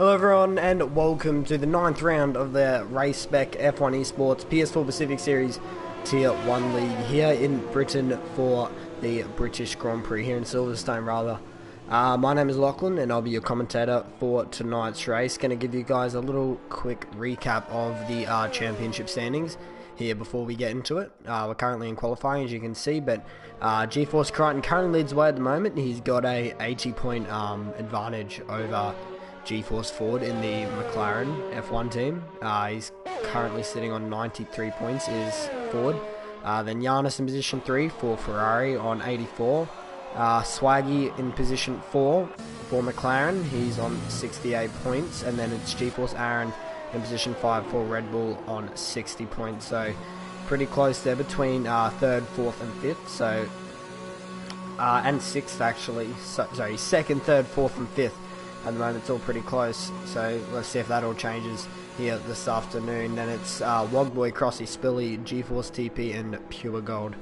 Hello everyone and welcome to the 9th round of the Race Spec F1 Esports PS4 Pacific Series Tier 1 League here in Britain for the British Grand Prix, here in Silverstone rather. My name is Lachlan and I'll be your commentator for tonight's race. Going to give you guys a little quick recap of the championship standings here before we get into it. We're currently in qualifying, as you can see, but GeForce Crichton currently leads the way at the moment. He's got a 80-point advantage over GeForce Ford in the McLaren F1 team. He's currently sitting on 93 points, is Ford. Then Giannis in position 3 for Ferrari on 84. Swaggy in position 4 for McLaren, he's on 68 points. And then it's GeForce Aaron in position 5 for Red Bull on 60 points. So pretty close there between 3rd, 4th and 5th. So and 6th actually. Sorry, 2nd, 3rd, 4th and 5th. At the moment it's all pretty close, so let's see if that all changes here this afternoon. Then it's Wogboy, Crossy, Spilly, GeForce TP and Pure Gold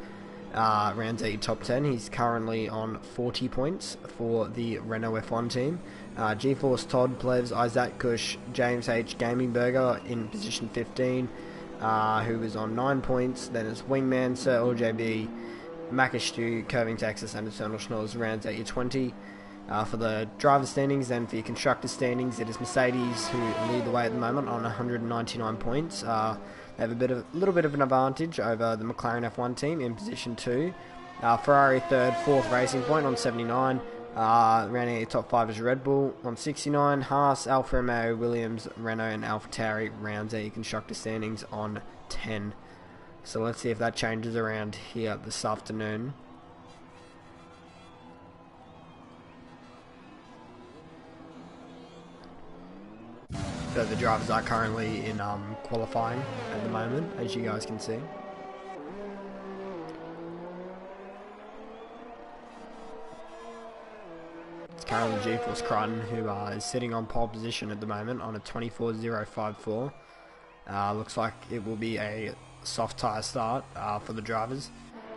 rounds out your top 10. He's currently on 40 points for the Renault F1 team. GeForce Todd, Plevs, Isaac Kush, James H, Gaming Burger in position 15, who is on 9 points. Then it's Wingman, Sir LJB, Macastu, Curving Texas and Eternal Schnoz rounds out your 20. For the driver standings, and for your constructor standings, it is Mercedes who lead the way at the moment on 199 points. They have a little bit of an advantage over the McLaren F1 team in position 2. Ferrari 3rd, 4th Racing Point on 79. Rounding out top 5 is Red Bull on 69. Haas, Alfa Romeo, Williams, Renault and AlphaTauri rounds out your constructor standings on 10. So let's see if that changes around here this afternoon. So the drivers are currently in qualifying at the moment, as you guys can see. It's currently GeForce Crichton who is sitting on pole position at the moment on a 24.054. Looks like it will be a soft tyre start for the drivers.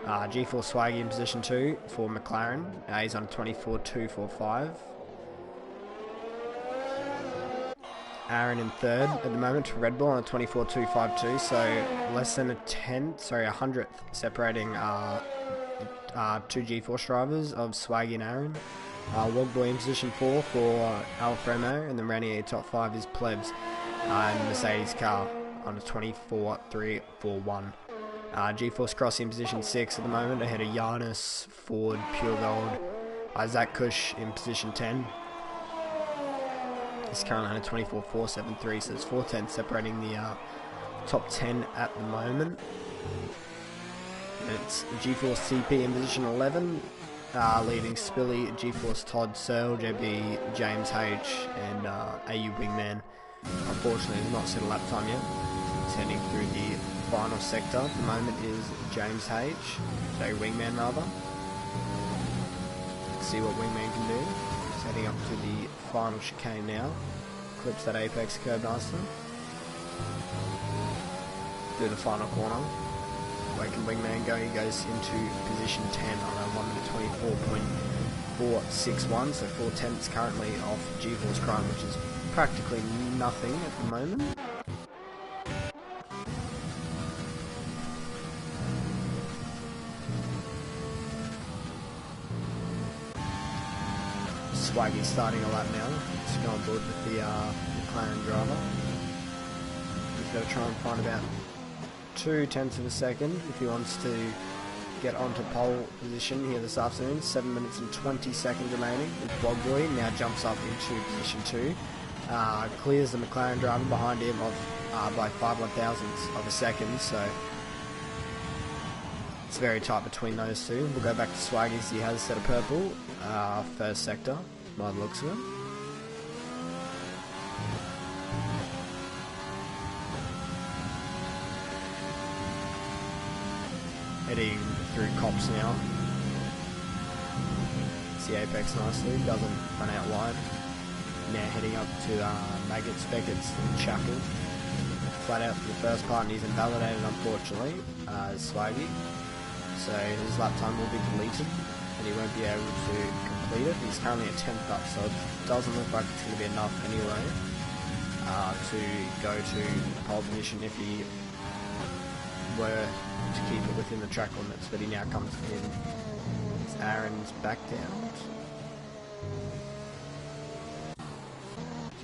GeForce Swaggy in position 2 for McLaren. He's on a 24.245. Aaron in 3rd at the moment for Red Bull on a 24.252, so less than a 100th separating two GeForce drivers of Swaggy and Aaron. Wogboy in position 4 for Alfa Romeo, and then rounding out top 5 is Plebs and Mercedes car on a 24.341. GeForce Crossy in position 6 at the moment, ahead of Giannis, Ford, Pure Gold. Isaac Kush in position 10. He's currently on a 24.473, so it's 4 tenths separating the top 10 at the moment. It's GeForce CP in position 11, leading Spilly, GeForce Todd, Searle, JB, James H, and AU Wingman. Unfortunately, he's not set a lap time yet. He's heading through the final sector. At the moment is James H, so Wingman rather. Let's see what Wingman can do. Heading up to the final chicane now. Clips that apex curve nicely. Do the final corner. Where can Wingman go? He goes into position 10 on a 1:24.461, so 4 tenths currently off GeForce Crichton, which is practically nothing at the moment. Swaggy's starting a lap now. He's going on board with the McLaren driver. He's going to try and find about 2 tenths of a second if he wants to get onto pole position here this afternoon. 7 minutes and 20 seconds remaining. Wogboy now jumps up into position 2. Clears the McLaren driver behind him by 5/1000ths of a second, so it's very tight between those two. We'll go back to Swaggy's. He has a set of purple, first sector, by the looks of it. Heading through Cops now. It's the apex nicely, doesn't run out wide. Now heading up to Maggot Spec, it's Chuckle. Flat out for the first part, and he's invalidated unfortunately, Swaggy. So his lap time will be deleted and he won't be able to complete it. He's currently at 10th up, so it doesn't look like it's going to be enough anyway. to go to pole position if he were to keep it within the track limits, but he now comes in. It's Aaron's back down.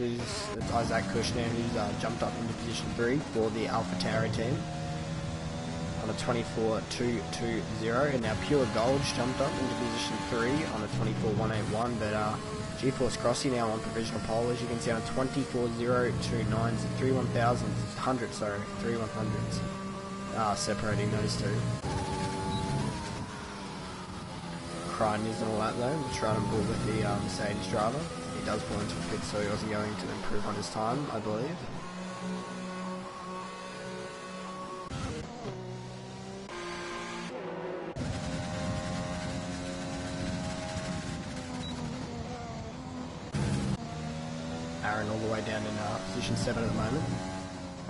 It's Isaac Kushner who's jumped up into position 3 for the AlphaTauri team on a 24.220, and now Pure Gold's jumped up into position 3 on a 24.181, but GeForce Crossy now on provisional pole, as you can see, on a 24.029, so 3 100s separating those two. Gran is on a lap though, we'll try and bull with the Mercedes driver. He does pull into a pit, so he wasn't going to improve on his time, I believe. Aaron all the way down in position 7 at the moment.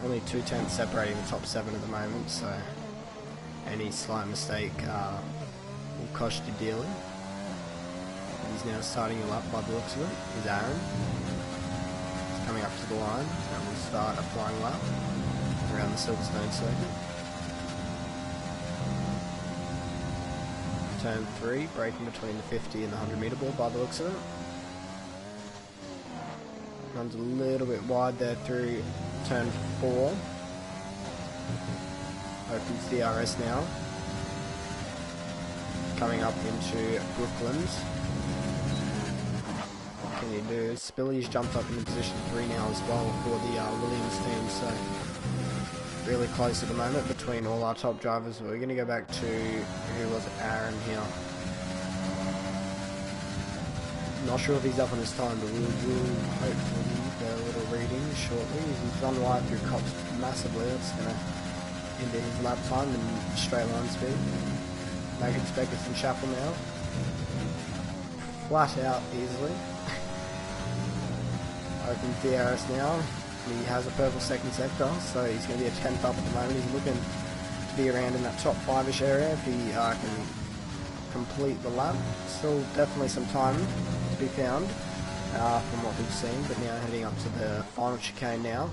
Only 2 tenths separating the top 7 at the moment, so any slight mistake will cost you dearly. He's now starting a lap by the looks of it. Is Aaron. He's coming up to the line and will start a flying lap around the Silverstone circuit. Turn 3, braking between the 50 and the 100 metre ball by the looks of it. Runs a little bit wide there through turn 4. Opens DRS now. Coming up into Brooklands. What can you do? Spilly's jumped up into position 3 now as well for the Williams team, so really close at the moment between all our top drivers. We're going to go back to, who was it, Aaron here. Not sure if he's up on his time, but we'll hopefully get a little reading shortly. He's on wide through Cops massively. That's going to end in his lap time and straight line speed. Megan Speckers and Chapel now. Flat out easily. Opens DRS now. He has a purple second sector, so he's going to be a 10th up at the moment. He's looking to be around in that top 5-ish area if he can complete the lap. Still definitely some time to be found from what we've seen, but now heading up to the final chicane now.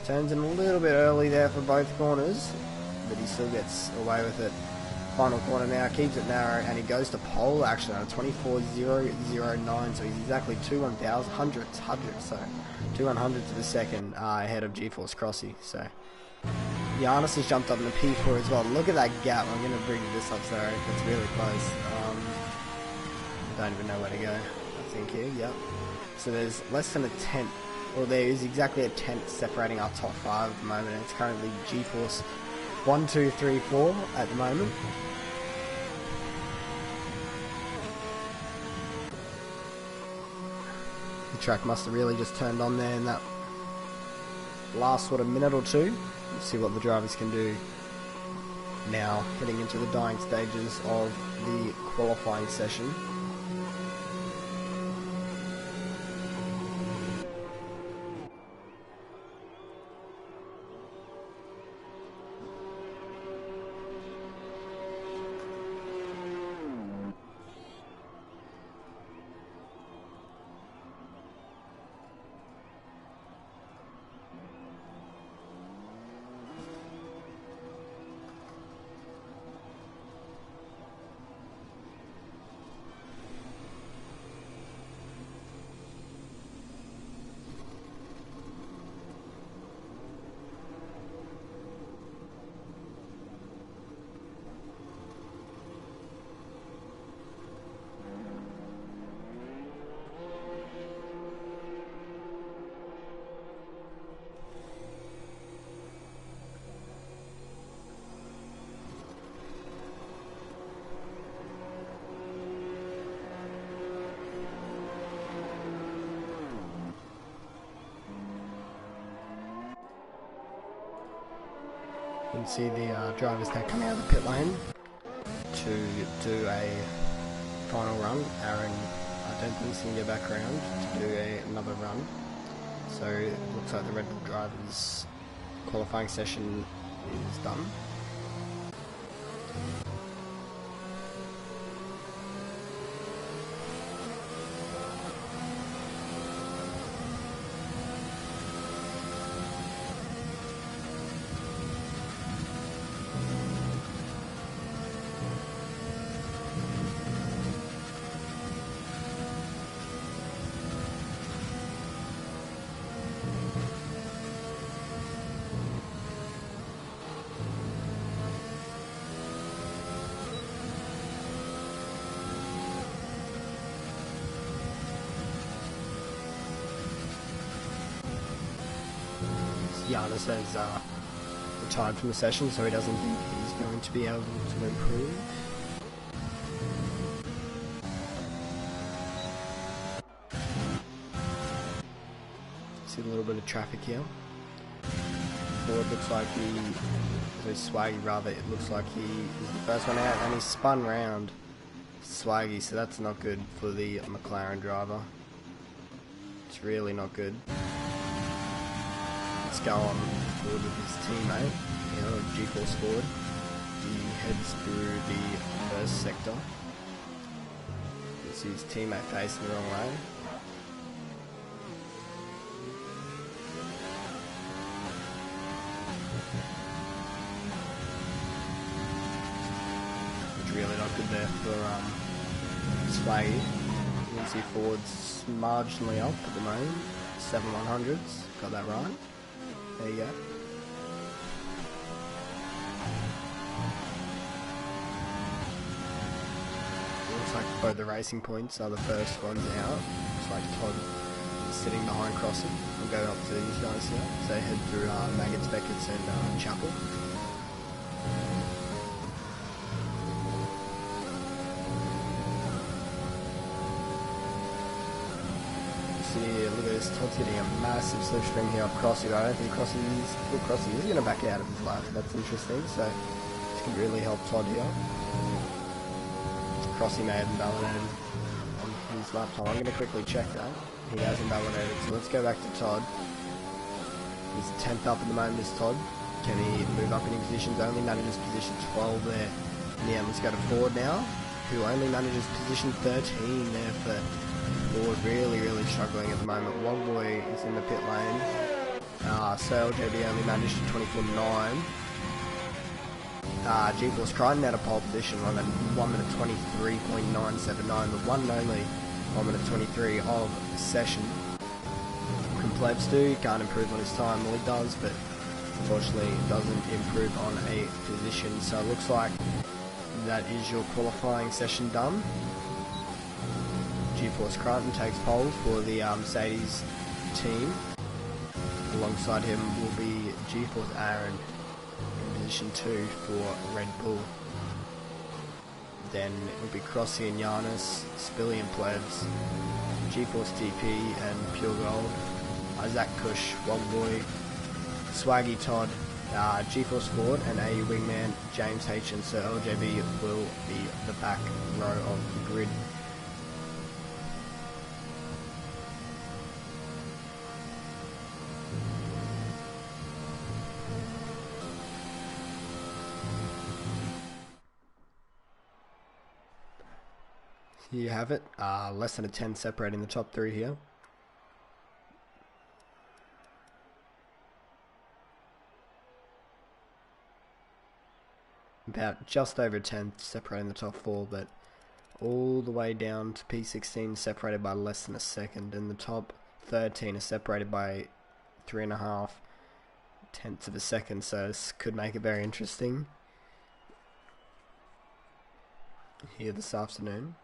Turns in a little bit early there for both corners, but he still gets away with it. Final corner now, keeps it narrow, and he goes to pole actually on a 24.009, so he's exactly 2 hundredths, so 2 hundredths of a second ahead of GeForce Crossy. So Giannis has jumped up in the P4 as well. Look at that gap. I'm going to bring this up, sorry, it's really close. I don't even know where to go. I think here, yep. So there's less than a tenth, or there is exactly a tenth separating our top 5 at the moment. It's currently GeForce 1, 2, 3, 4 at the moment. The track must have really just turned on there in that last sort of minute or two. Let's see what the drivers can do now, heading into the dying stages of the qualifying session. You can see the drivers now coming out of the pit lane to do a final run. Aaron, I don't think he's going to go back around to do another run. So it looks like the Red Bull drivers' qualifying session is done. Giannis has retired from the session, so he doesn't think he's going to be able to improve. See a little bit of traffic here. Ford looks like Swaggy rather, it looks like he is the first one out, and he spun round Swaggy, so that's not good for the McLaren driver. It's really not good. Let's go on forward with his teammate, G-Force Ford. He heads through the first sector. You see his teammate facing the wrong way. Really not good there for Swaggy. You can see Ford's marginally up at the moment. 7/100s. Got that right. There you go. Looks like both the racing points are the first ones out. Looks like Todd is sitting behind crossing. We'll go up to these guys here. So head through Maggots, Beckett's and Chapel. Look at this, Todd's getting a massive slipstream here off Crossy. I don't think Crossy is going to back out of his lap. That's interesting, so this can really help Todd here. Crossy may have invalidated on his lap time. I'm going to quickly check that. He has invalidated, so let's go back to Todd. He's 10th up at the moment, is Todd. Can he move up any positions? Only manages position 12 there. In the end, let's go to Ford now, who only manages position 13 there for Ford. Really struggling at the moment. Longboy is in the pit lane. So LJB only managed to 24.9. G-Force Crichton out of pole position on a 1 minute 23.979. The one and only 1 minute 23 of session. Can Plebs do? Can't improve on his time. Well, he does, but unfortunately doesn't improve on a position. So it looks like that is your qualifying session done. G-Force Crichton takes pole for the Mercedes team. Alongside him will be G-Force Aaron in position 2 for Red Bull. Then it will be Crossy and Giannis, Spilly and Plebs, G-Force TP and Pure Gold, Isaac Kush, Wogboy, Swaggy Todd, G-Force Ford and AU Wingman, James H, and so LJB will be the back row of the grid. Here you have it, less than a 10 separating the top three here. About just over 10 separating the top four, but all the way down to P16 separated by less than a second, and the top 13 are separated by 3.5 tenths of a second, so this could make it very interesting here this afternoon.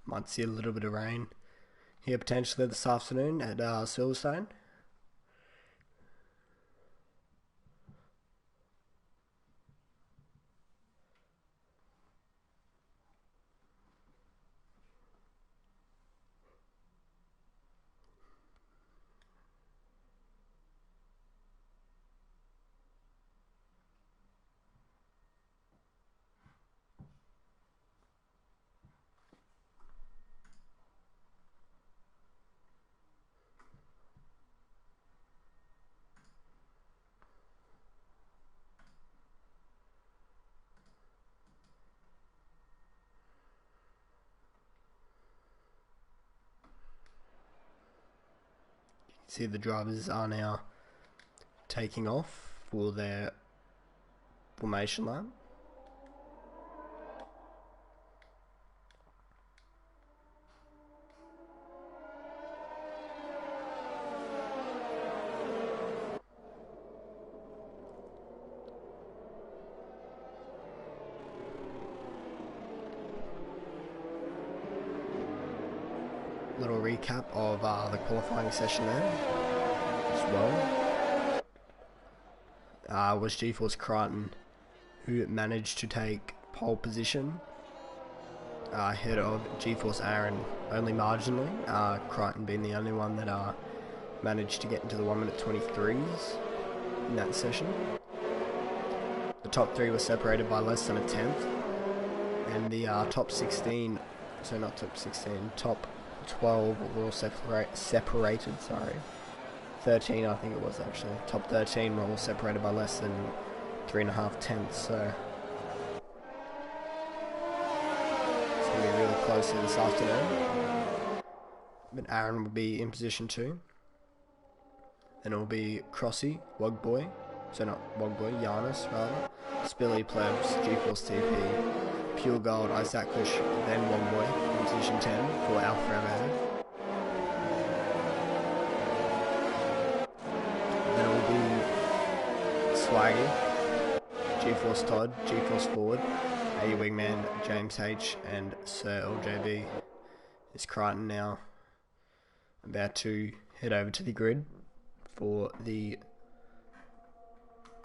Might see a little bit of rain here potentially this afternoon at Silverstone. See, the drivers are now taking off for their formation lap. Little recap of the qualifying session there as well. Was GeForce Crichton, who managed to take pole position ahead of GeForce Aaron only marginally. Crichton being the only one that managed to get into the 1 minute 23s in that session. The top 3 were separated by less than a tenth, and the top 16, so not top 16, top 12 were all separated, sorry. 13 I think it was actually. Top 13 were all separated by less than 3.5 tenths, so it's going to be really close here this afternoon. But Aaron will be in position 2. Then it will be Crossy, Wogboy, so not Wogboy, Giannis rather, Spilly, Plebs, GeForce TP, Pure Gold, Isaac Kush, then Wogboy in position 10 for Alpha Romeo. Then it will be Swaggy, GeForce Todd, GeForce Ford, A Wingman, James H, and Sir LJB. Is Crichton now about to head over to the grid for the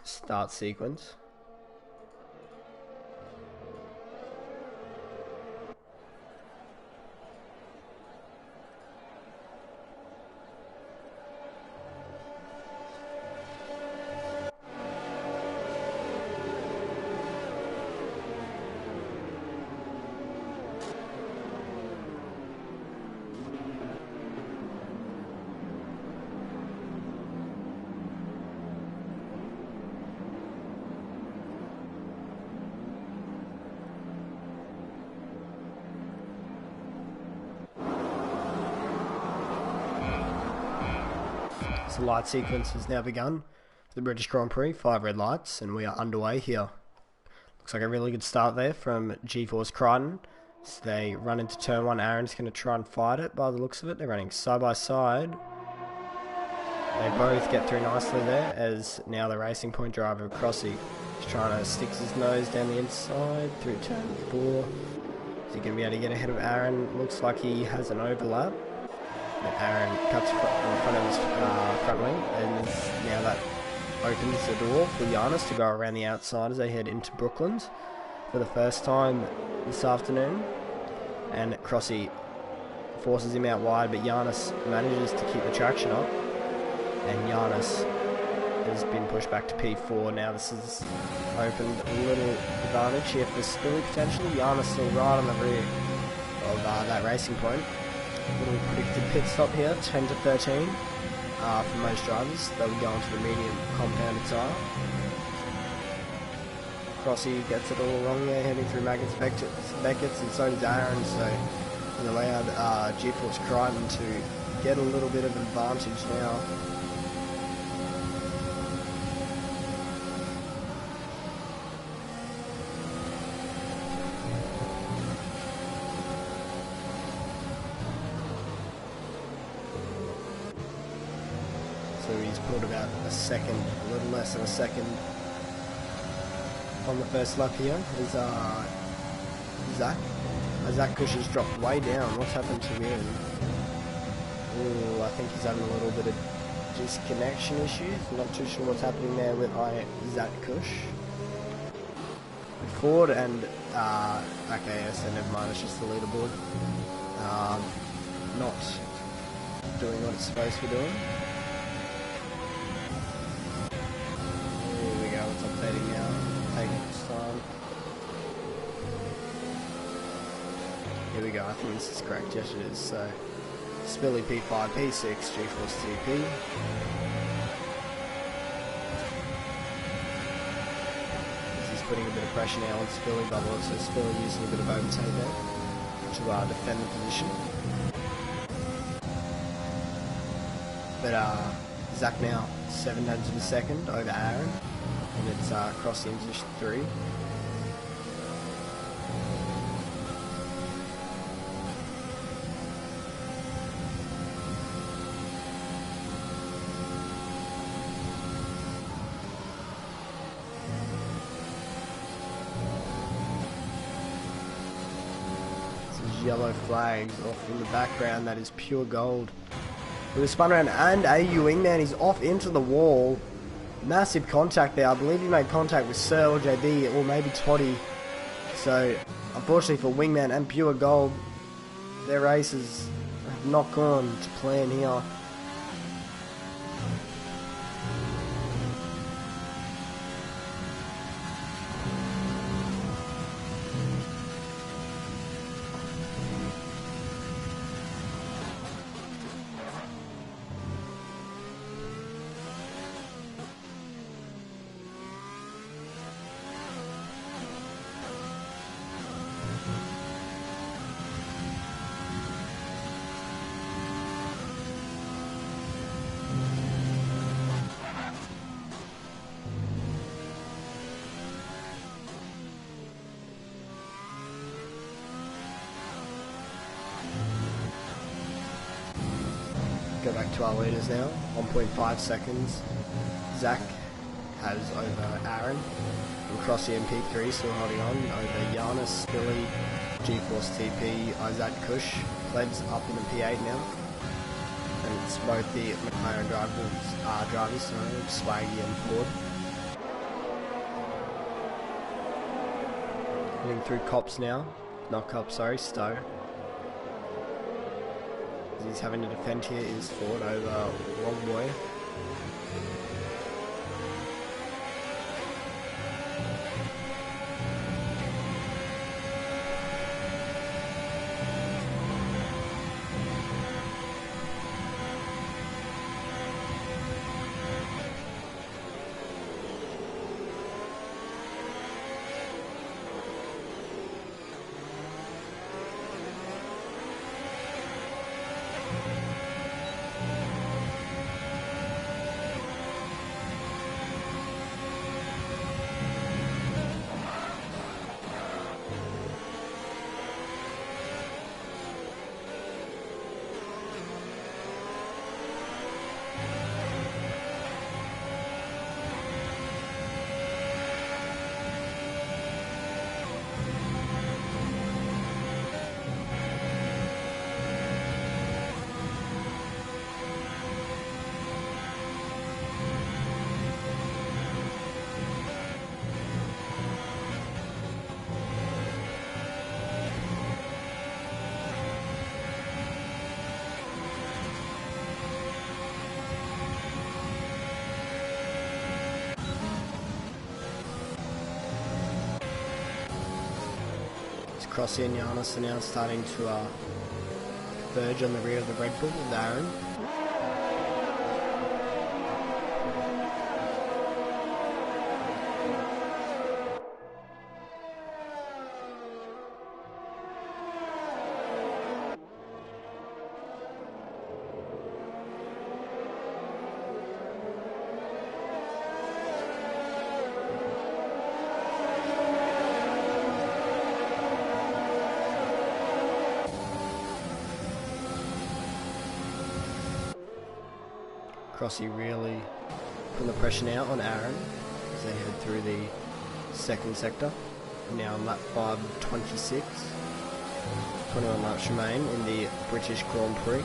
start sequence. The light sequence has now begun for the British Grand Prix. 5 red lights, and we are underway here. Looks like a really good start there from GeForce Crichton. So they run into turn 1. Aaron's going to try and fight it by the looks of it. They're running side by side. They both get through nicely there, as now the Racing Point driver, Crossy, is trying to stick his nose down the inside through turn 4. Is he going to be able to get ahead of Aaron? Looks like he has an overlap. But Aaron cuts in front of his front wing, and now that opens the door for Giannis to go around the outside as they head into Brooklands for the first time this afternoon. And Crossy forces him out wide, but Giannis manages to keep the traction up, and Giannis has been pushed back to P4. Now this has opened a little advantage here for Spilly potentially. Giannis still right on the rear of that Racing Point. Little predicted pit stop here, 10 to 13 for most drivers. They would go onto the medium compounded tyre. Crossy gets it all wrong there, heading through Beckett's, and so does Aaron, so it allowed GeForce Crichton to get a little bit of advantage now. So he's pulled about a second, a little less than a second on the first lap here. Is Zach Kush has dropped way down. What's happened to him? Ooh, I think he's having a little bit of disconnection issues. I'm not too sure what's happening there with Zach Kush. Ford and okay, so never mind. It's just the leaderboard. Not doing what it's supposed to be doing. Updating now, taking its time. Here we go, I think this is correct, yes it is. So, Spilly P5, P6, GeForce TP. He's putting a bit of pressure now on Spilly, but also Spilly using a bit of overtake there to defend the position. But Zach now 7/10 of a second over Aaron, and it's crossing into 3. Yellow flags off in the background, that is pure gold. With a spun around and AU Wingman, he's off into the wall. Massive contact there. I believe he made contact with Sir or JB or maybe Toddy. So unfortunately for Wingman and pure gold, their races have not gone to plan here. Go back to our leaders now, 1.5 seconds. Zach has over Aaron. Across the MP3, still holding on over Giannis, Billy, GeForce TP, Isaac Kush. Led's up in the P8 now. And it's both the McLaren drivers, Swaggy and Ford. Heading through Cops now. Not Cops, sorry, Stowe. He's having to defend here is Ford over Longboy. Crossy and Giannis are now starting to verge on the rear of the Red Bull with Aaron. Crossy really putting the pressure now on Aaron as they head through the second sector. Now on lap 5.26. 21 laps remain in the British Grand Prix.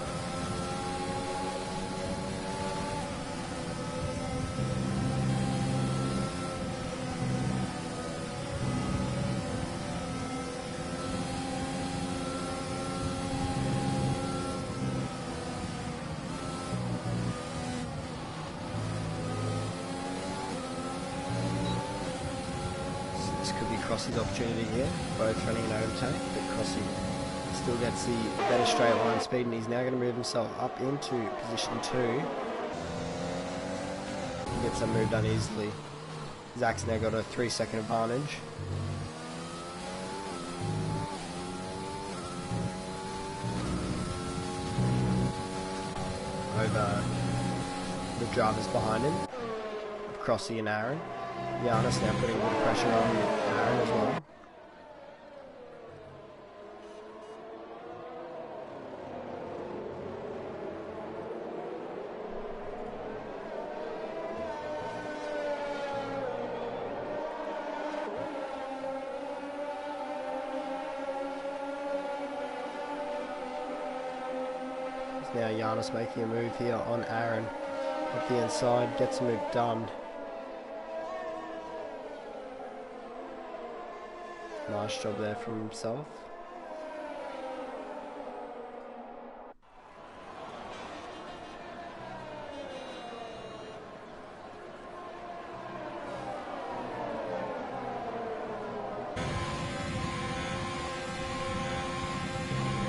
Crossy's opportunity here, both running an overtake, but Crossy still gets the better straight line speed, and he's now going to move himself up into position 2. He gets that move done easily. Zach's now got a 3-second advantage. Over the drivers behind him, Crossy and Aaron. Giannis now putting a bit of pressure on Aaron as well. Now Giannis making a move here on Aaron up the inside, gets a move done. Nice job there from himself.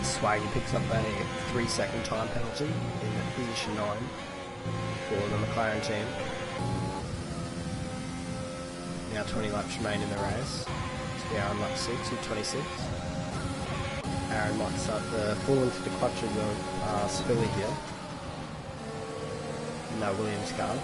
Swaggy picks up a 3-second time penalty in position 9 for the McLaren team. Now 20 laps remain in the race. So we are on lap 6 with 26. Aaron might start to fall into the clutch of the Spilly here. No Williams car.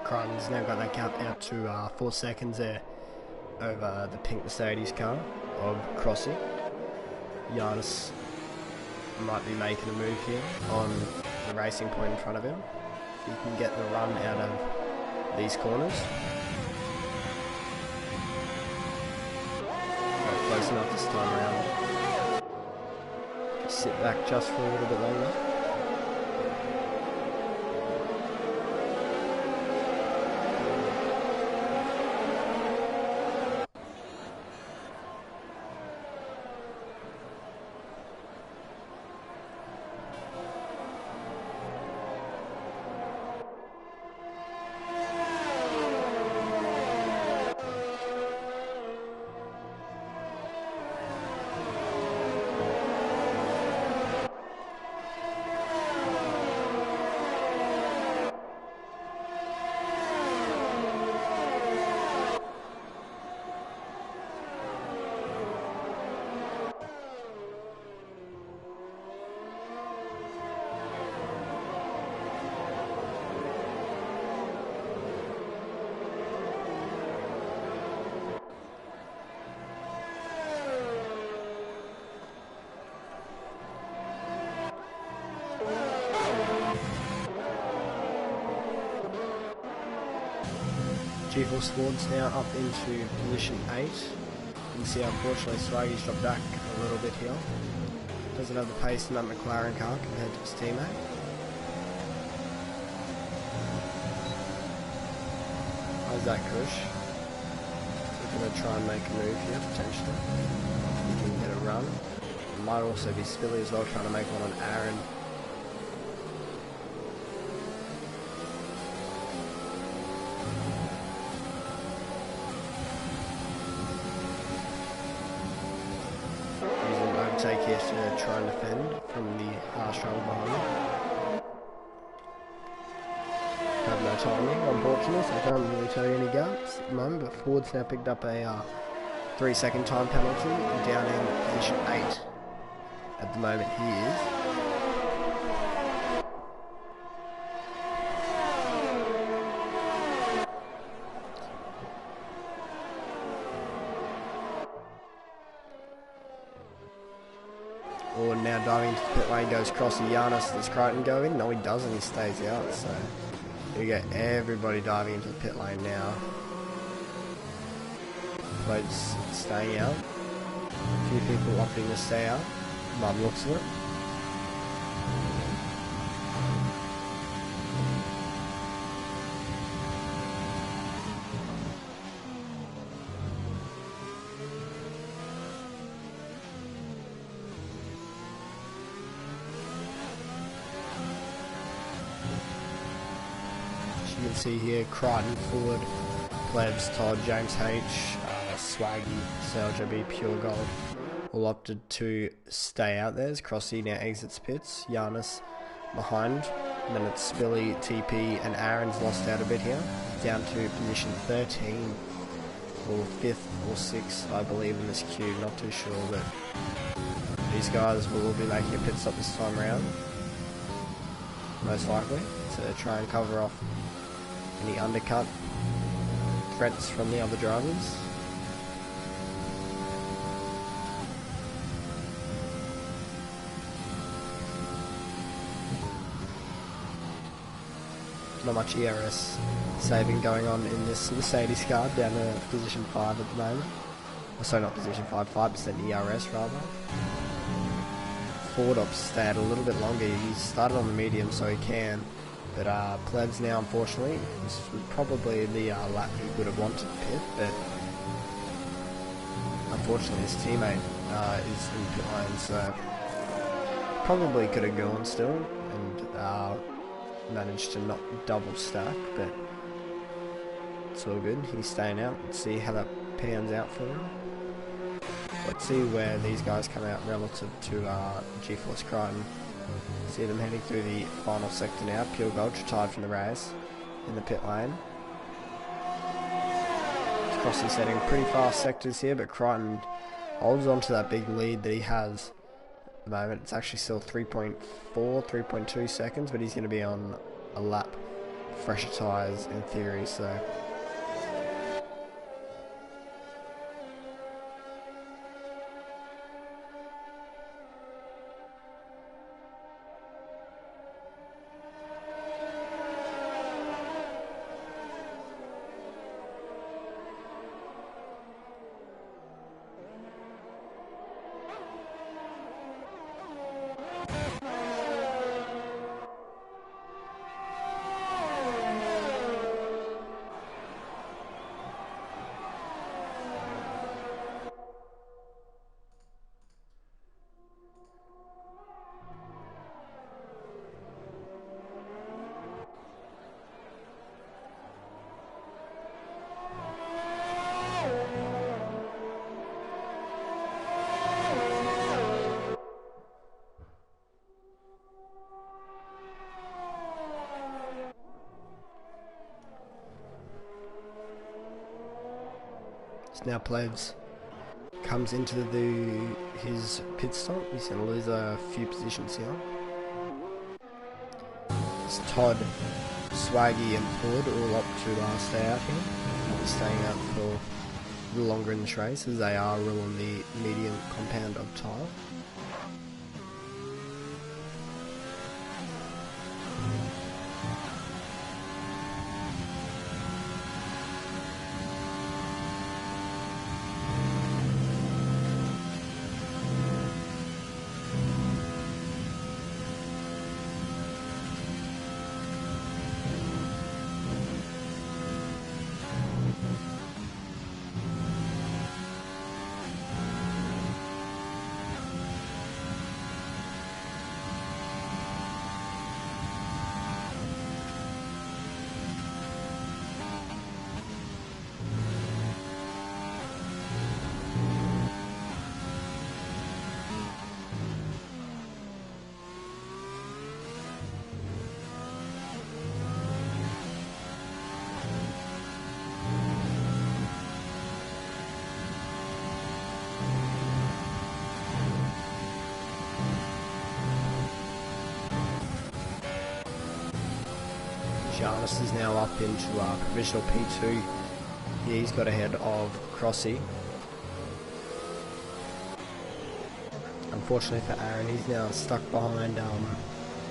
Gran's now got that gap out to 4 seconds there over the pink Mercedes car of Crossy. Giannis might be making a move here on the racing point in front of him. He can get the run out of these corners. Not close enough this time around. Just sit back just for a little bit longer. G4 Squad's now up into position 8. You can see unfortunately Swaggy's dropped back a little bit here. Doesn't have the pace in that McLaren car compared to his teammate. Isaac Kush is going to try and make a move here potentially. He can get a run. It might also be Spilly as well trying to make one on Aaron to try and defend from the harsh rubber behind me. Have no timing, unfortunately, so I can't really tell you any gaps at the moment, but Ford's now picked up a 3-second time penalty and down in position 8. At the moment he is. Or now diving into the pit lane, goes across the Giannis. Does Crichton go in? No, he doesn't. He stays out. So here we go. Everybody diving into the pit lane now. Boats staying out. A few people opting to stay out. By the looks of it. You can see here Crichton, Ford, Plebs, Todd, James H, Swaggy, Sergio B, Pure Gold all opted to stay out there as Crossy now exits pits. Giannis behind, and then it's Spilly, TP and Aaron's lost out a bit here, down to position 13 or 5th or 6th I believe in this queue, not too sure, but these guys will all be making a pit stop this time around, most likely, to try and cover off any undercut threats from the other drivers. Not much ERS saving going on in this Mercedes car, down to position 5 at the moment. Oh, sorry, not position 5, 5% ERS rather. Ford opts to stay out a little bit longer. He started on the medium so he can. But Plebs now, unfortunately, this would probably be a lap he would have wanted to pit, but unfortunately his teammate is in pit lane, so probably could have gone still and managed to not double stack, but it's all good. He's staying out. Let's see how that pans out for him. Let's see where these guys come out relative to G-Force Crichton. See them heading through the final sector now. Pure Gold retired from the race in the pit lane. Crossy setting pretty fast sectors here, but Crichton holds on to that big lead that he has at the moment. It's actually still 3.4, 3.2 seconds, but he's going to be on a lap fresher tyres in theory, so now Plebs comes into his pit stop. He's going to lose a few positions here. It's Todd, Swaggy and Ford all opt to stay out here. They'll be staying out for a little longer in this race as they are all on the medium compound of tyre. Giannis is now up into provisional P2. Yeah, he's got ahead of Crossy. Unfortunately for Aaron, he's now stuck behind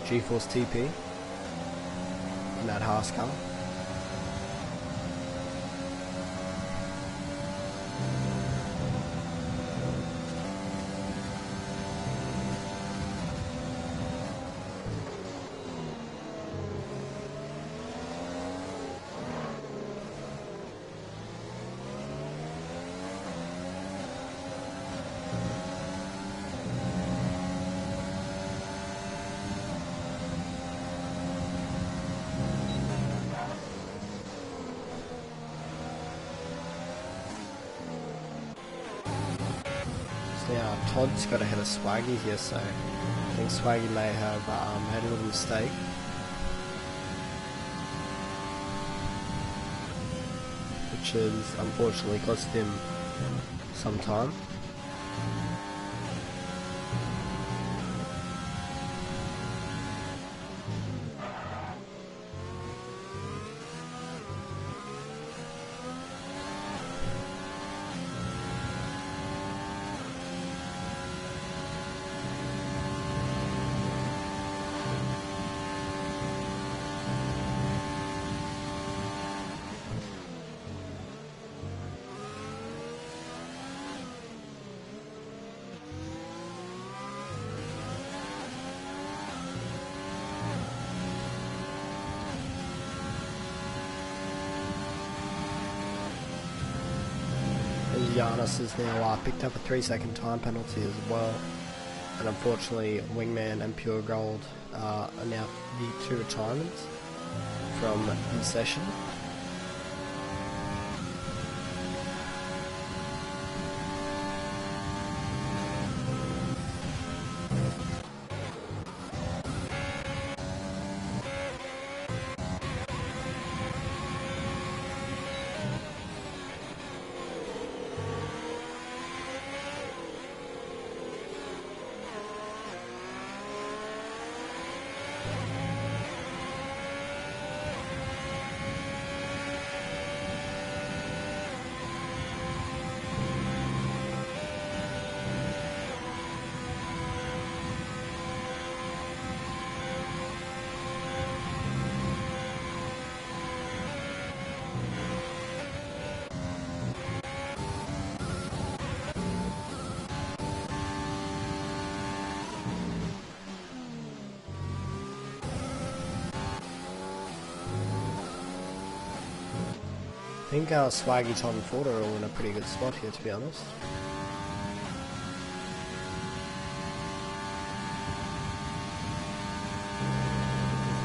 GeForce TP in that Haas car. Now Todd's got ahead of Swaggy here, so I think Swaggy may have made a little mistake. Which has unfortunately cost him some time. Giannis has now picked up a 3-second time penalty as well, and unfortunately Wingman and Pure Gold are now the 2 retirements from the session. I think Swaggy, Tom and Ford are all in a pretty good spot here, to be honest.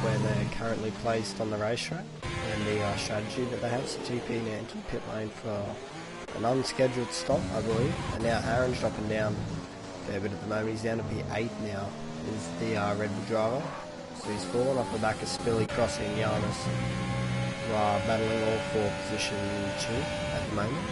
Where they're currently placed on the racetrack and the strategy that they have. So GP now into the pit lane for an unscheduled stop, I believe. And now Aaron's dropping down a fair bit at the moment. He's down to P8 now, is the Red Bull driver. So he's fallen off the back of Spilly, Crossy and Giannis. Battling all for position 2 at the moment.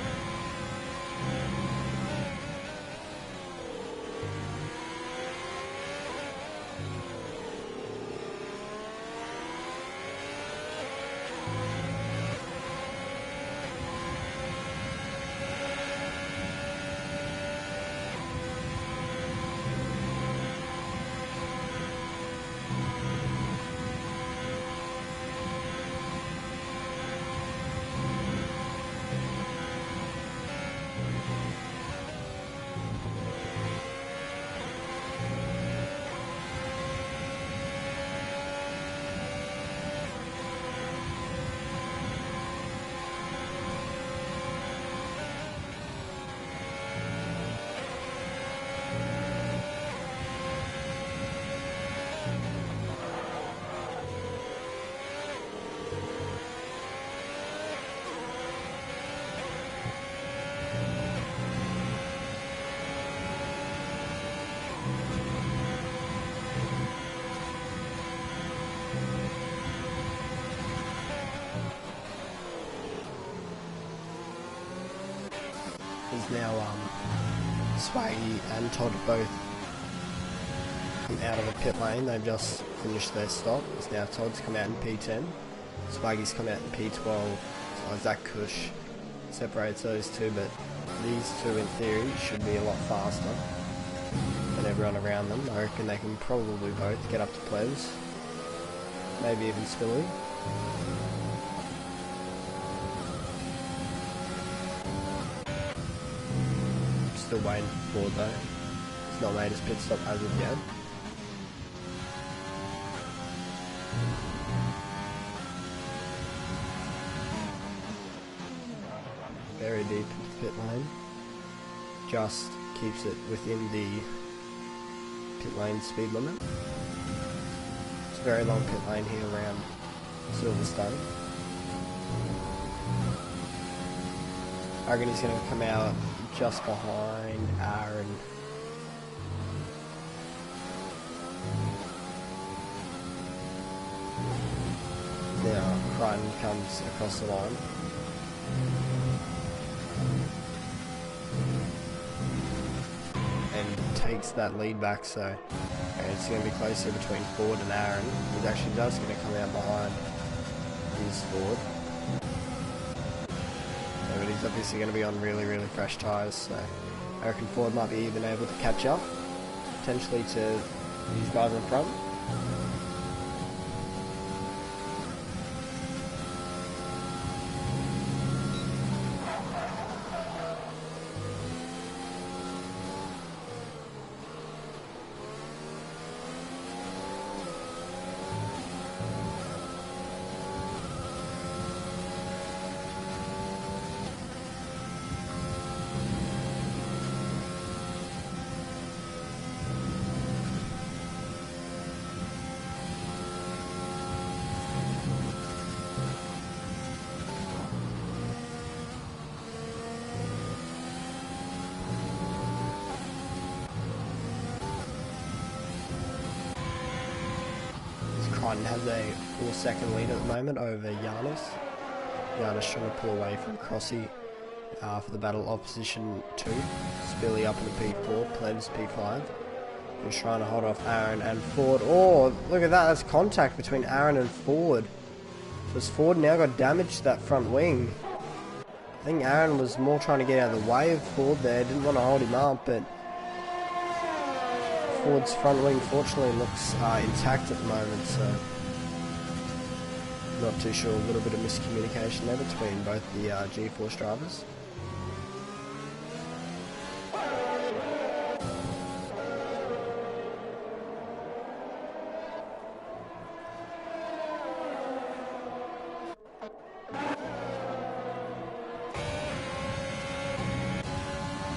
He's now Swaggy and Todd both come out of the pit lane. They've just finished their stop. It's now Todd's come out in P10. Swaggy's come out in P12, so Isaac Kush separates those two, but these two in theory should be a lot faster than everyone around them. I reckon they can probably both get up to plebs, maybe even Spilly. Still waiting for Ford though. He's not made his pit stop as of yet. Very deep into the pit lane. Just keeps it within the pit lane speed limit. It's a very long pit lane here around Silverstone. I reckon he's going to come out just behind Aaron. Now Gran comes across the line. And takes that lead back, so it's going to be closer between Ford and Aaron. He's actually just going to come out behind his Ford. Yeah, but he's obviously going to be on really, really fresh tyres, so I reckon Ford might be even able to catch up, potentially to these guys in front. Gran has a 4-second lead at the moment over Giannis. Giannis trying to pull away from Crossy for the battle of position 2. Spilly up in the P4, Plebs P5. Just trying to hold off Aaron and Ford. Oh, look at that, that's contact between Aaron and Ford. Because Ford now got damage to that front wing. I think Aaron was more trying to get out of the way of Ford there, didn't want to hold him up, but Ford's front wing fortunately looks intact at the moment, so not too sure. A little bit of miscommunication there between both the G-Force drivers. You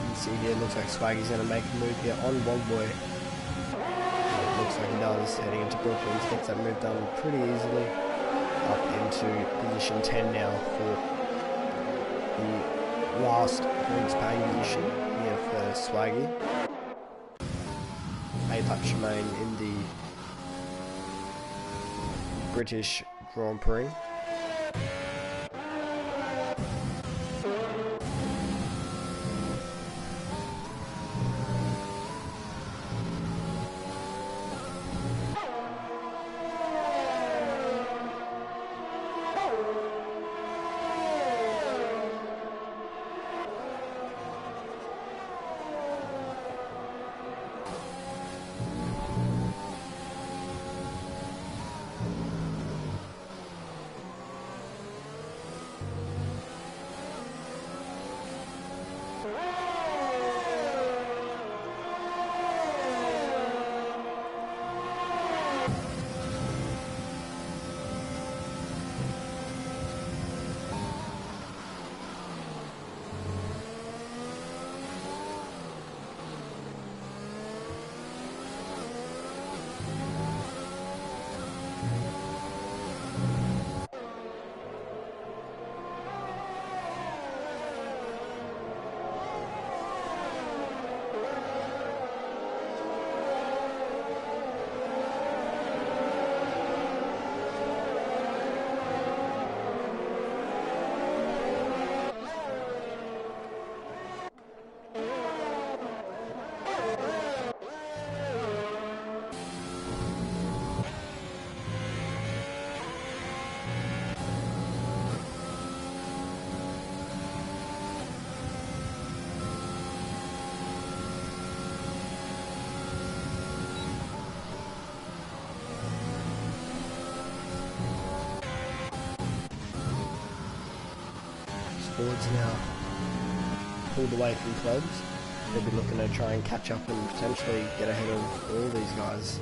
can see here, looks like Swaggy's going to make a move here on Wogboy. Looks like he does, heading into Brooklands, gets that move done pretty easily, up into position 10 now for the last points paying position here for Swaggy. A-Lap Shemaine in the British Grand Prix. Ford's now pulled away from Plebs. They'll be looking to try and catch up and potentially get ahead of all these guys.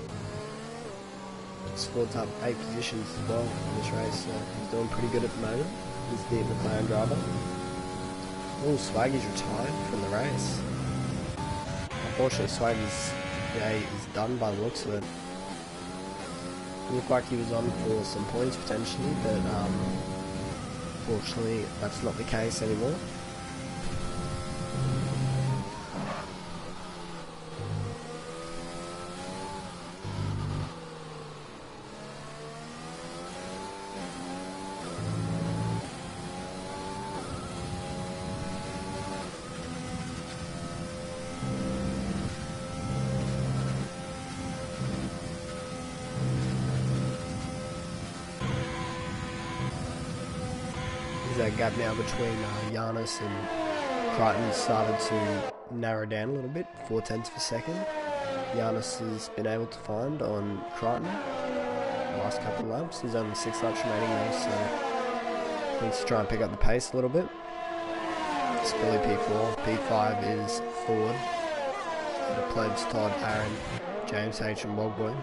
Ford's up 8 positions as well in this race, so he's doing pretty good at the moment. He's the McLaren driver. Oh, Swaggy's retired from the race. Unfortunately, Swaggy's day is done by the looks of it. It looked like he was on for some points potentially, but unfortunately that's not the case anymore. That gap now between Giannis and Crichton started to narrow down a little bit, 0.4 of a second. Giannis has been able to find on Crichton the last couple of laps. There's only 6 laps remaining now, so needs to try and pick up the pace a little bit. Spilly P4, P5 is Ford. The Plebs, Todd, Aaron, James H and Wogboy.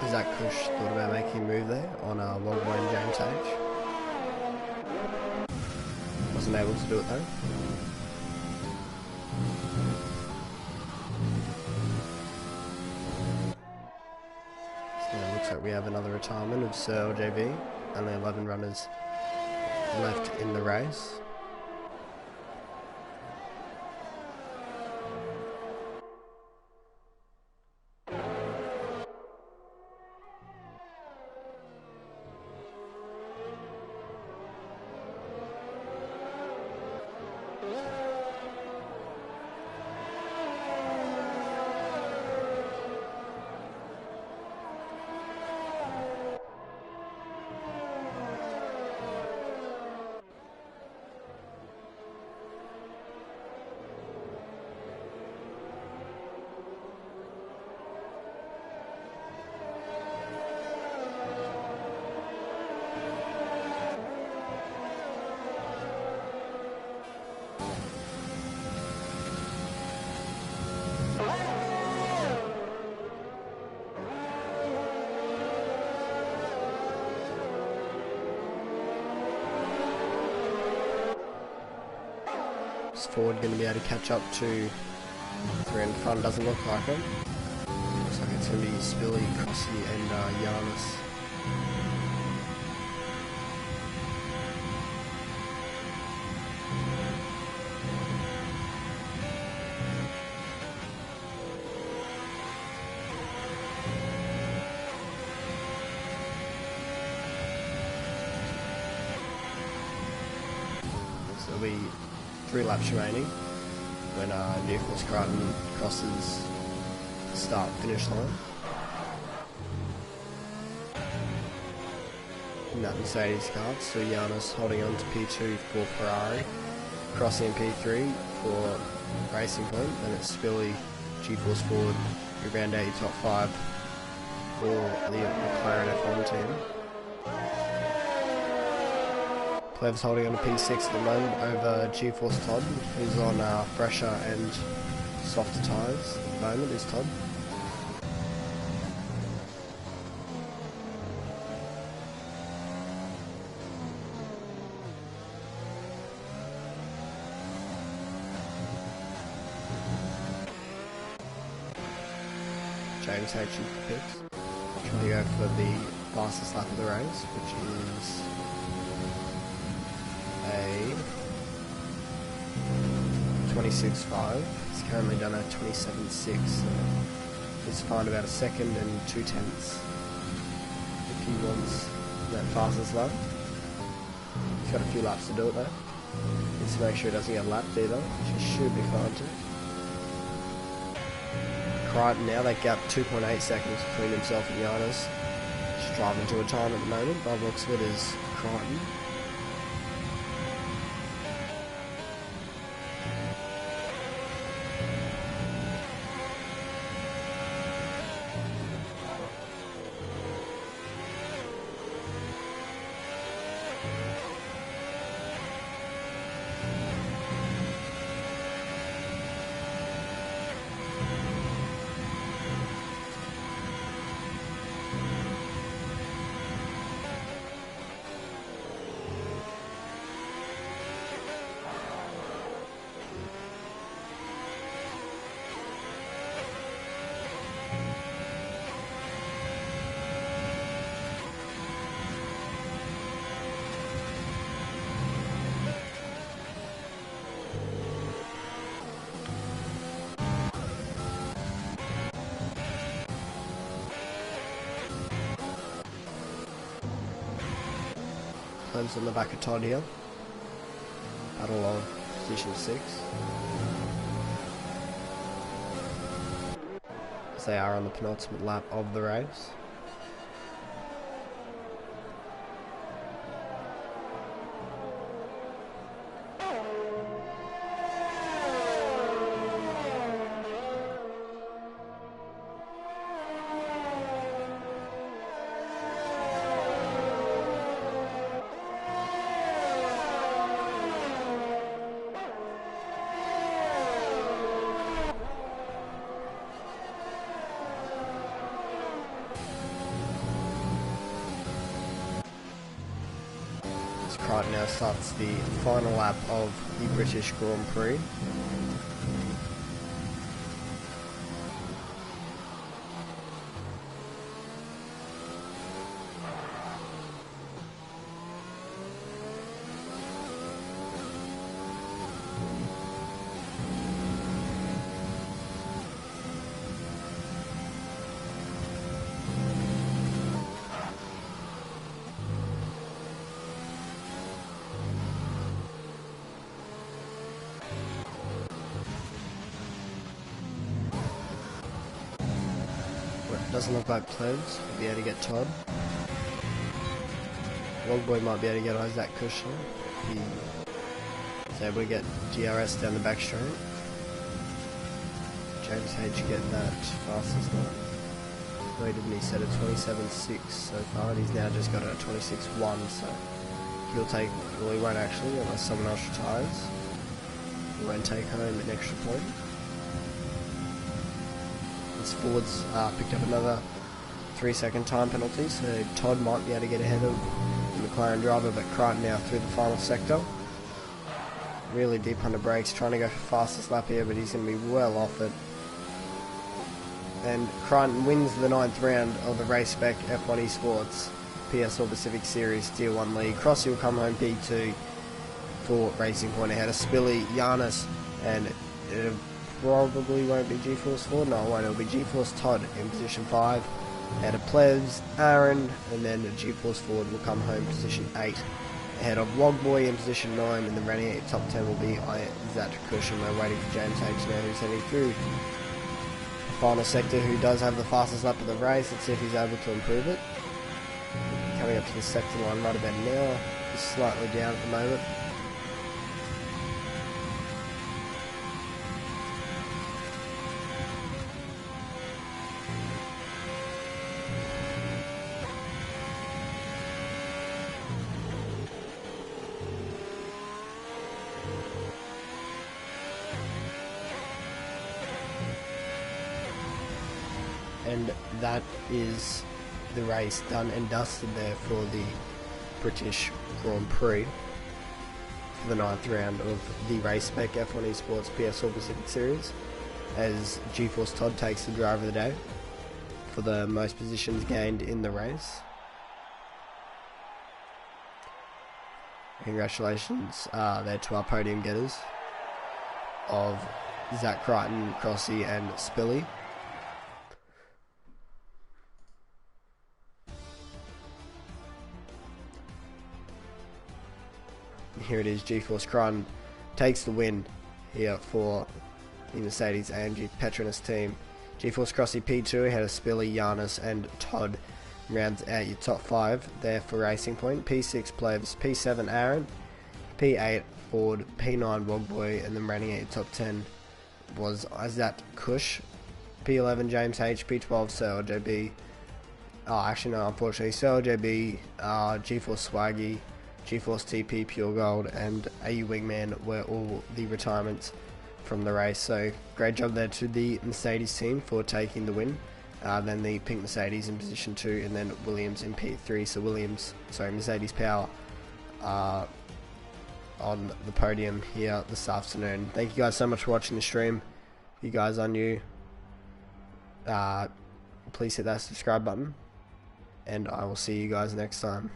Zach Kush thought about making a move there on Wogboy and James H. Wasn't able to do it though. So it looks like we have another retirement of Sir LJV. Only 11 runners left in the race. Is Ford going to be able to catch up to 3 in front? Doesn't look like it. Looks like it's going to be Spilly, Crossy and Giannis. There'll be 3 laps remaining when New Force Crichton crosses the start finish line. In that Mercedes car, so Giannis holding on to P2 for Ferrari, Crossy in P3 for Racing Point, then it's Spilly, G-Force Ford, who round out your top 5 for the McLaren F1 team. Plev's holding on to P6 at the moment over G-Force Todd, who's on fresher and softer tyres at the moment, is Todd. James H. for pits. Trying to go for the fastest lap of the race, which is a 26.5. He's currently done a 27.6, so he's fine about a second and 2 tenths if he wants that fastest lap. He's got a few laps to do it though. Needs to make sure he doesn't get lapped either, which he should be fine too. Crichton now, that gap 2.8 seconds between himself and Giannis. Just driving to a time at the moment. By the looks of it is Crichton. On the back of Todd here. Battle on position 6. As they are on the penultimate lap of the race. Crichton now starts the final lap of the British Grand Prix. Doesn't look like Plebs will be able to get Todd. Logboy might be able to get Isaac Kushner. He's able to get DRS down the back straight. James H get that fastest lap. Where didn't he set a 27.6 so far, and he's now just got a 26.1, so he'll take, well he won't actually unless someone else retires. He won't take home an extra point. Ford's picked up another 3-second time penalty, so Todd might be able to get ahead of the McLaren driver, but Crichton now through the final sector. really deep under brakes, trying to go for fastest lap here, but he's going to be well off it. And Crichton wins the 9th round of the Race Spec F1 Esports PS4 Pacific Series Tier 1 League. Crossy will come home P2 for Racing Point ahead of Spilly, Giannis, and it probably won't be G-Force Ford. No, it won't. It'll be G-Force Todd in position 5. Ahead of Plebs, Aaron, and then G-Force Ford will come home position 8. Ahead of Logboy in position 9, and the running top 10 will be Isaac Cushion. We're waiting for James H now, who's heading through the final sector, who does have the fastest lap of the race. Let's see if he's able to improve it. Coming up to the sector line right about now, just slightly down at the moment. And that is the race done and dusted there for the British Grand Prix for the 9th round of the Race Spec F1 Esports PS4 Pacific Series, as G-Force Todd takes the driver of the day for the most positions gained in the race. Congratulations there to our podium getters of Zach Crichton, Crossy and Spilly. Here it is, G-Force Crichton takes the win here for the Mercedes AMG Petronas team. G-Force Crossy P2 ahead of Spilly, Giannis and Todd rounds out your top 5 there for Racing Point. P6 Plebs, P7 Aaron, P8 Ford, P9 Wogboy, and then rounding out your top 10 was Isaac Kush, P11 James H, P12 Sir LJB, actually no, unfortunately Sir LJB, G-Force Swaggy, G-Force TP Pure Gold and AU Wingman were all the retirements from the race. So great job there to the Mercedes team for taking the win. Then the pink Mercedes in position 2, and then Williams in P3. So Mercedes Power on the podium here this afternoon. Thank you guys so much for watching the stream. If you guys are new, please hit that subscribe button, and I will see you guys next time.